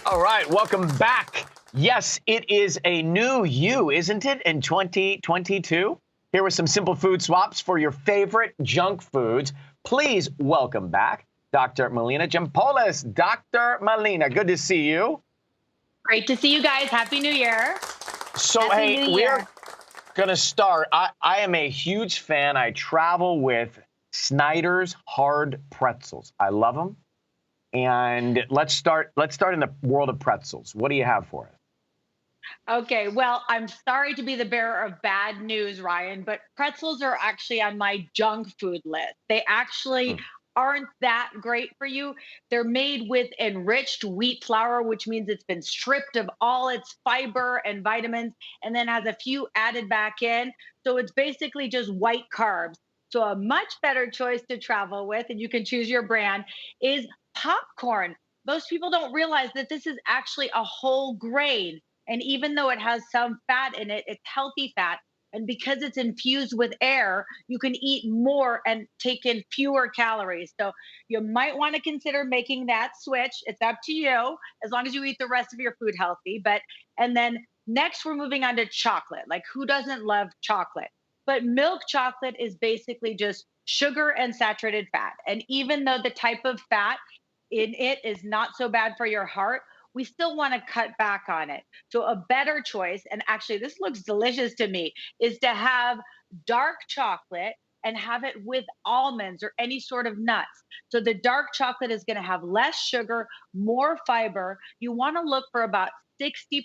All right, welcome back. Yes, it is a new you, isn't it, in 2022? Here with some simple food swaps for your favorite junk foods. Please welcome back Dr. Melina Jampolis. Dr. Melina, good to see you. Great to see you guys. Happy New Year. So, Happy New Year. we're going to start. I am a huge fan. I travel with Snyder's hard pretzels. I love them. And let's start in the world of pretzels. What do you have for us? Okay, well, I'm sorry to be the bearer of bad news, Ryan, but pretzels are actually on my junk food list. They actually aren't that great for you. They're made with enriched wheat flour, which means it's been stripped of all its fiber and vitamins and then has a few added back in. So it's basically just white carbs. So a much better choice to travel with, and you can choose your brand, is popcorn. Most people don't realize that this is actually a whole grain. And even though it has some fat in it, it's healthy fat. And because it's infused with air, you can eat more and take in fewer calories. So you might want to consider making that switch. It's up to you, as long as you eat the rest of your food healthy. And then next, we're moving on to chocolate. Like, who doesn't love chocolate? But milk chocolate is basically just sugar and saturated fat. And even though the type of fat in it is not so bad for your heart, we still want to cut back on it. So a better choice, and actually this looks delicious to me, is to have dark chocolate and have it with almonds or any sort of nuts. So the dark chocolate is going to have less sugar, more fiber. You want to look for about 60%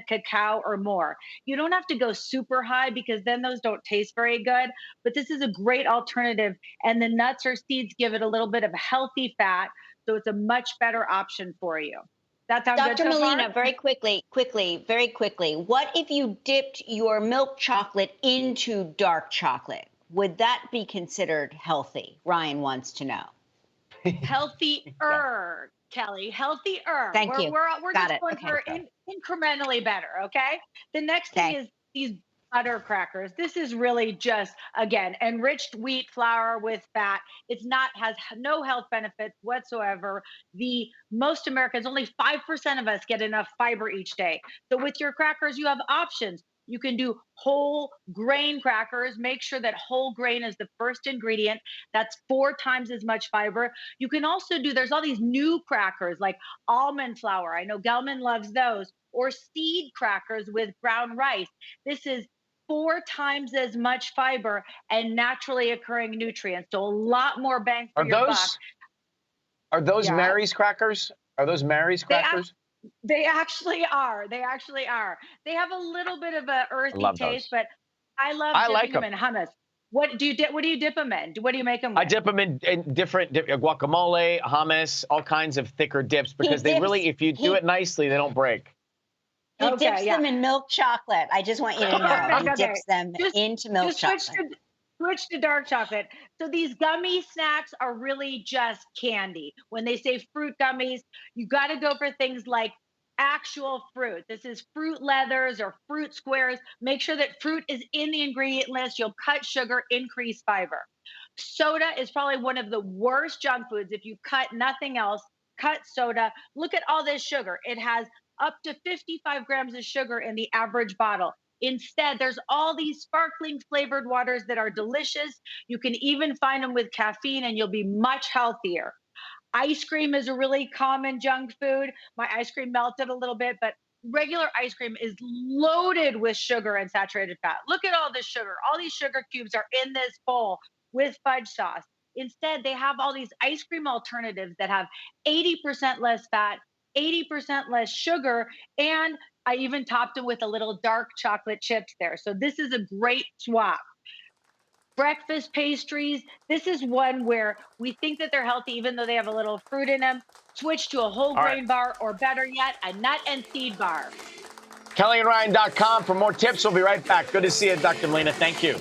cacao or more. You don't have to go super high because then those don't taste very good, but this is a great alternative. And the nuts or seeds give it a little bit of healthy fat. So it's a much better option for you. That sounds good Dr. so Melina, far? very quickly. What if you dipped your milk chocolate into dark chocolate? Would that be considered healthy? Ryan wants to know. Healthier, Kelly, healthier. Thank you. We're Got just it. going Okay. for incrementally better, okay? The next thing is these butter crackers. This is really just, again, enriched wheat flour with fat. Has no health benefits whatsoever. The most Americans, only 5% of us get enough fiber each day. So with your crackers, you have options. You can do whole grain crackers. Make sure that whole grain is the first ingredient. That's 4 times as much fiber. You can also there's all these new crackers like almond flour. I know Gelman loves those. Or seed crackers with brown rice. This is 4 times as much fiber and naturally occurring nutrients. So a lot more bang for your buck. Are those Yeah. Mary's crackers? Are those Mary's crackers? They actually are. They actually are. They have a little bit of a I earthy love taste, those. but I love I like dipping them them. in hummus. What do you dip? What do you dip them in? What do you make them I with? dip them in different guacamole, hummus, all kinds of thicker dips because they really, if you do it nicely, they don't break. He Okay, dips yeah. them in milk chocolate. I just want you to know. He dips them into milk chocolate. Switch to dark chocolate. So these gummy snacks are really just candy. When they say fruit gummies, you got to go for things like actual fruit. This is fruit leathers or fruit squares. Make sure that fruit is in the ingredient list. You'll cut sugar, increase fiber. Soda is probably one of the worst junk foods. If you cut nothing else, cut soda. Look at all this sugar. It has up to 55 grams of sugar in the average bottle. Instead, there's all these sparkling flavored waters that are delicious. You can even find them with caffeine and you'll be much healthier. Ice cream is a really common junk food. My ice cream melted a little bit, but regular ice cream is loaded with sugar and saturated fat. Look at all this sugar. All these sugar cubes are in this bowl with fudge sauce. Instead, they have all these ice cream alternatives that have 80% less fat, 80% less sugar, and I even topped them with a little dark chocolate chips there. So this is a great swap. Breakfast pastries. This is one where we think that they're healthy, even though they have a little fruit in them. Switch to a whole grain bar, or better yet, a nut and seed bar. KellyandRyan.com for more tips. We'll be right back. Good to see you, Dr. Melina. Thank you.